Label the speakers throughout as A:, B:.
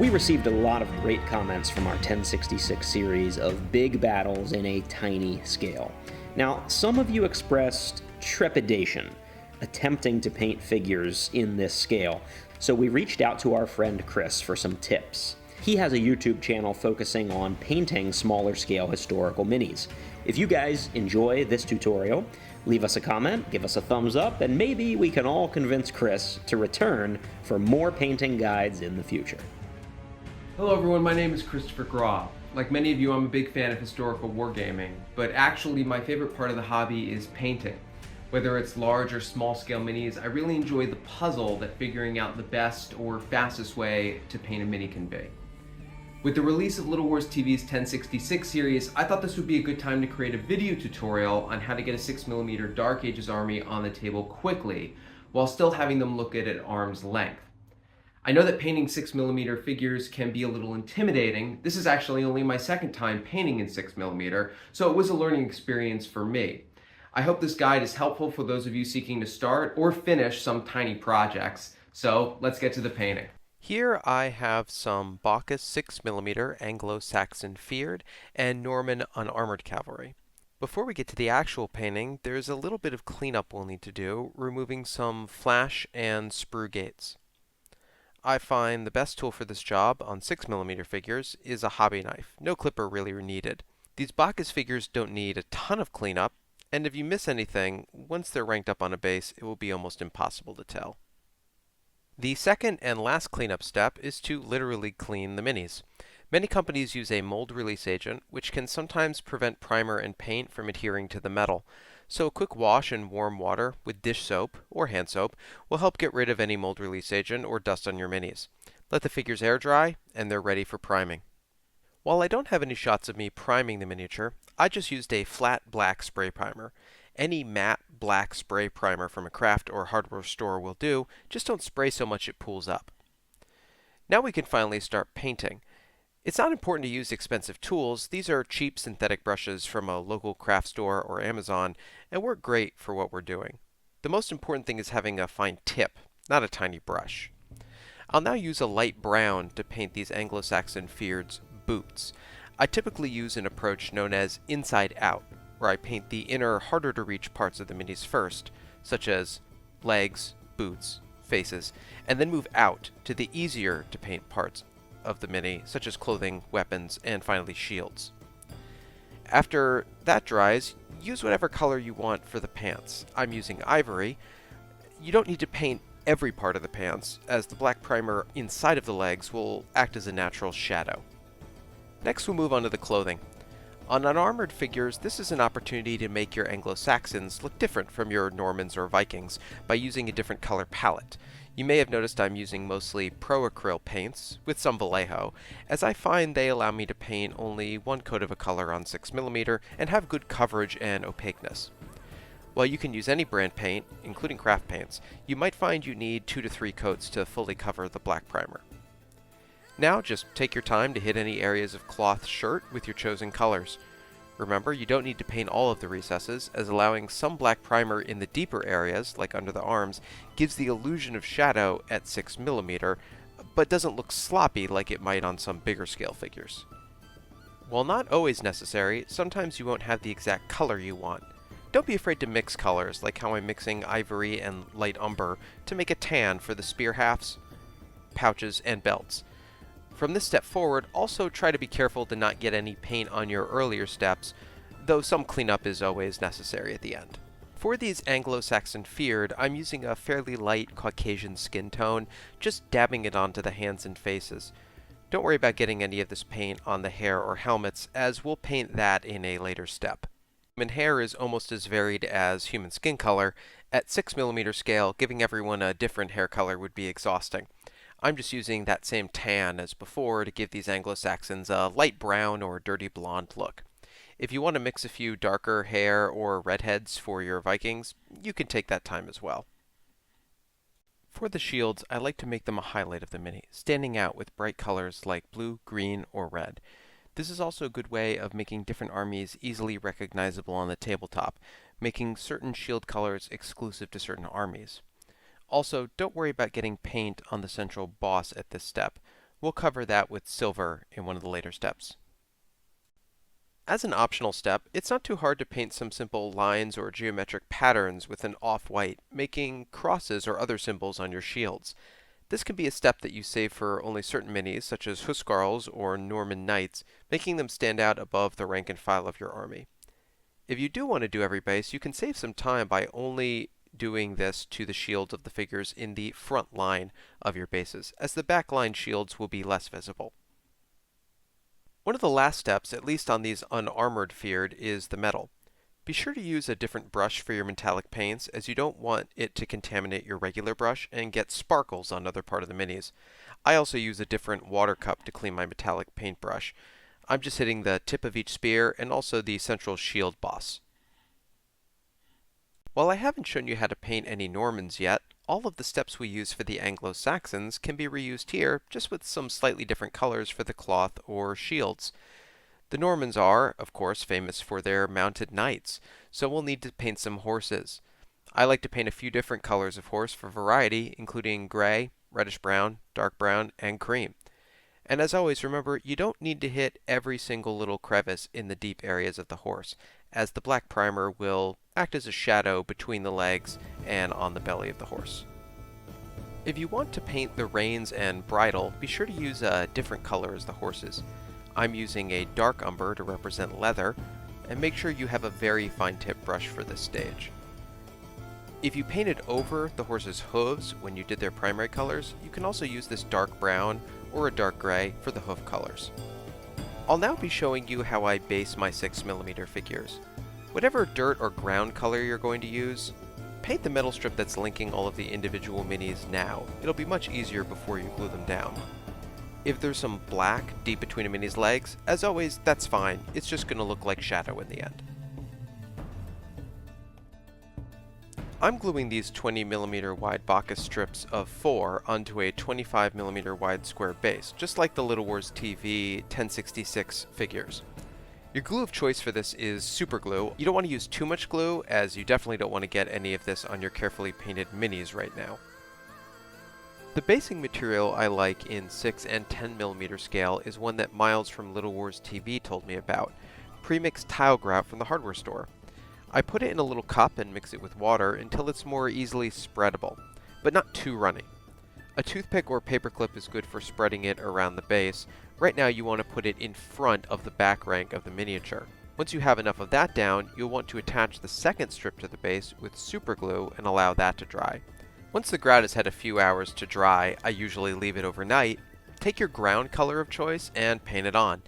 A: We received a lot of great comments from our 1066 series of big battles in a tiny scale. Now, some of you expressed trepidation attempting to paint figures in this scale, so we reached out to our friend Chris for some tips. He has a YouTube channel focusing on painting smaller scale historical minis. If you guys enjoy this tutorial, leave us a comment, give us a thumbs up, and maybe we can all convince Chris to return for more painting guides in the future.
B: Hello everyone, my name is Christopher Grau. Like many of you, I'm a big fan of historical wargaming, but actually my favorite part of the hobby is painting. Whether it's large or small scale minis, I really enjoy the puzzle that figuring out the best or fastest way to paint a mini can be. With the release of Little Wars TV's 1066 series, I thought this would be a good time to create a video tutorial on how to get a 6mm Dark Ages army on the table quickly, while still having them look good at arm's length. I know that painting 6mm figures can be a little intimidating. This is actually only my second time painting in 6mm, so it was a learning experience for me. I hope this guide is helpful for those of you seeking to start or finish some tiny projects. So let's get to the painting.
C: Here I have some Baccus 6mm Anglo-Saxon feared and Norman unarmored cavalry. Before we get to the actual painting, there's a little bit of cleanup we'll need to do, removing some flash and sprue gates. I find the best tool for this job on 6mm figures is a hobby knife. No clipper really needed. These Baccus figures don't need a ton of cleanup, and if you miss anything, once they're ranked up on a base, it will be almost impossible to tell. The second and last cleanup step is to literally clean the minis. Many companies use a mold release agent, which can sometimes prevent primer and paint from adhering to the metal. So a quick wash in warm water with dish soap or hand soap will help get rid of any mold release agent or dust on your minis. Let the figures air dry, and they're ready for priming. While I don't have any shots of me priming the miniature, I just used a flat black spray primer. Any matte black spray primer from a craft or hardware store will do, just don't spray so much it pools up. Now we can finally start painting. It's not important to use expensive tools. These are cheap synthetic brushes from a local craft store or Amazon and work great for what we're doing. The most important thing is having a fine tip, not a tiny brush. I'll now use a light brown to paint these Anglo-Saxon feareds boots. I typically use an approach known as inside out, where I paint the inner, harder to reach parts of the minis first, such as legs, boots, faces, and then move out to the easier to paint parts of the mini, such as clothing, weapons, and finally shields. After that dries, use whatever color you want for the pants. I'm using ivory. You don't need to paint every part of the pants, as the black primer inside of the legs will act as a natural shadow. Next we'll move on to the clothing. On unarmored figures, this is an opportunity to make your Anglo-Saxons look different from your Normans or Vikings by using a different color palette. You may have noticed I'm using mostly pro-acryl paints, with some Vallejo, as I find they allow me to paint only one coat of a color on 6mm and have good coverage and opaqueness. While you can use any brand paint, including craft paints, you might find you need 2 to 3 coats to fully cover the black primer. Now just take your time to hit any areas of cloth shirt with your chosen colors. Remember, you don't need to paint all of the recesses, as allowing some black primer in the deeper areas, like under the arms, gives the illusion of shadow at 6mm, but doesn't look sloppy like it might on some bigger scale figures. While not always necessary, sometimes you won't have the exact color you want. Don't be afraid to mix colors, like how I'm mixing ivory and light umber to make a tan for the spear hafts, pouches, and belts. From this step forward, also try to be careful to not get any paint on your earlier steps, though some cleanup is always necessary at the end. For these Anglo-Saxon feared, I'm using a fairly light Caucasian skin tone, just dabbing it onto the hands and faces. Don't worry about getting any of this paint on the hair or helmets, as we'll paint that in a later step. Human hair is almost as varied as human skin color. At 6mm scale, giving everyone a different hair color would be exhausting. I'm just using that same tan as before to give these Anglo-Saxons a light brown or dirty blonde look. If you want to mix a few darker hair or redheads for your Vikings, you can take that time as well. For the shields, I like to make them a highlight of the mini, standing out with bright colors like blue, green, or red. This is also a good way of making different armies easily recognizable on the tabletop, making certain shield colors exclusive to certain armies. Also, don't worry about getting paint on the central boss at this step. We'll cover that with silver in one of the later steps. As an optional step, it's not too hard to paint some simple lines or geometric patterns with an off-white, making crosses or other symbols on your shields. This can be a step that you save for only certain minis, such as Huscarls or Norman Knights, making them stand out above the rank and file of your army. If you do want to do every base, you can save some time by only doing this to the shields of the figures in the front line of your bases, as the back line shields will be less visible. One of the last steps, at least on these unarmored feared, is the metal. Be sure to use a different brush for your metallic paints, as you don't want it to contaminate your regular brush and get sparkles on other part of the minis. I also use a different water cup to clean my metallic paintbrush. I'm just hitting the tip of each spear and also the central shield boss. While I haven't shown you how to paint any Normans yet, all of the steps we use for the Anglo-Saxons can be reused here, just with some slightly different colors for the cloth or shields. The Normans are, of course, famous for their mounted knights, so we'll need to paint some horses. I like to paint a few different colors of horse for variety, including gray, reddish brown, dark brown, and cream. And as always, remember, you don't need to hit every single little crevice in the deep areas of the horse, as the black primer will act as a shadow between the legs and on the belly of the horse. If you want to paint the reins and bridle, be sure to use a different color as the horses. I'm using a dark umber to represent leather, and make sure you have a very fine tip brush for this stage. If you painted over the horse's hooves when you did their primary colors, you can also use this dark brown or a dark gray for the hoof colors. I'll now be showing you how I base my 6mm figures. Whatever dirt or ground color you're going to use, paint the metal strip that's linking all of the individual minis now. It'll be much easier before you glue them down. If there's some black deep between a mini's legs, as always, that's fine. It's just going to look like shadow in the end. I'm gluing these 20mm wide Baccus strips of 4 onto a 25mm wide square base, just like the Little Wars TV 1066 figures. Your glue of choice for this is super glue. You don't want to use too much glue, as you definitely don't want to get any of this on your carefully painted minis right now. The basing material I like in 6 and 10mm scale is one that Miles from Little Wars TV told me about, pre-mixed tile grout from the hardware store. I put it in a little cup and mix it with water until it's more easily spreadable, but not too runny. A toothpick or paperclip is good for spreading it around the base. Right now you want to put it in front of the back rank of the miniature. Once you have enough of that down, you'll want to attach the second strip to the base with super glue and allow that to dry. Once the grout has had a few hours to dry, I usually leave it overnight. Take your ground color of choice and paint it on.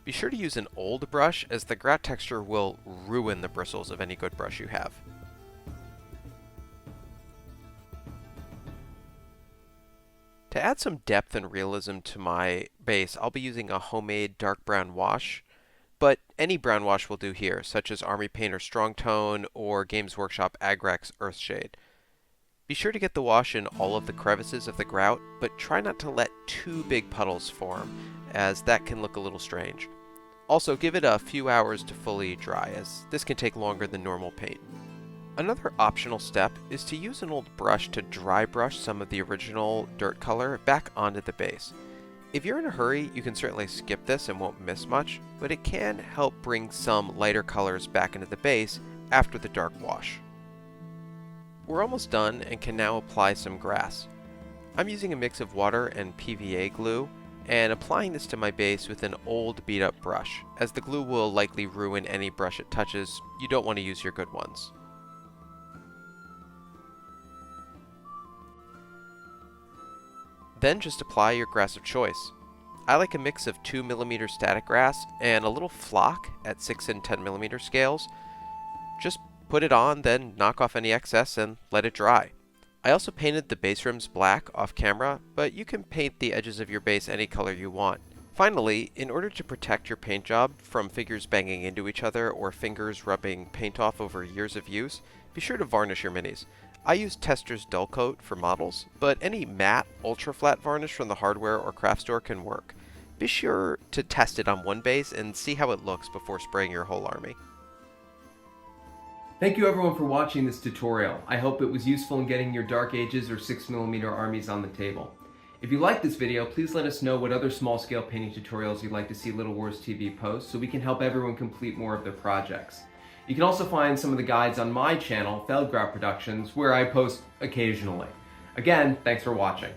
C: Be sure to use an old brush, as the grout texture will ruin the bristles of any good brush you have. To add some depth and realism to my base, I'll be using a homemade dark brown wash, but any brown wash will do here, such as Army Painter Strong Tone or Games Workshop Agrax Earthshade. Be sure to get the wash in all of the crevices of the grout, but try not to let too big puddles form, as that can look a little strange. Also, give it a few hours to fully dry, as this can take longer than normal paint. Another optional step is to use an old brush to dry brush some of the original dirt color back onto the base. If you're in a hurry, you can certainly skip this and won't miss much, but it can help bring some lighter colors back into the base after the dark wash. We're almost done and can now apply some grass. I'm using a mix of water and PVA glue, and applying this to my base with an old beat up brush. As the glue will likely ruin any brush it touches, you don't want to use your good ones. Then just apply your grass of choice. I like a mix of 2mm static grass and a little flock at 6 and 10mm scales. Just put it on, then knock off any excess and let it dry. I also painted the base rims black off camera, but you can paint the edges of your base any color you want. Finally, in order to protect your paint job from figures banging into each other or fingers rubbing paint off over years of use, be sure to varnish your minis. I use Tester's Dull Coat for models, but any matte, ultra-flat varnish from the hardware or craft store can work. Be sure to test it on one base and see how it looks before spraying your whole army.
B: Thank you everyone for watching this tutorial. I hope it was useful in getting your Dark Ages or 6mm armies on the table. If you like this video, please let us know what other small-scale painting tutorials you'd like to see Little Wars TV post so we can help everyone complete more of their projects. You can also find some of the guides on my channel, Feldgrau Productions, where I post occasionally. Again, thanks for watching.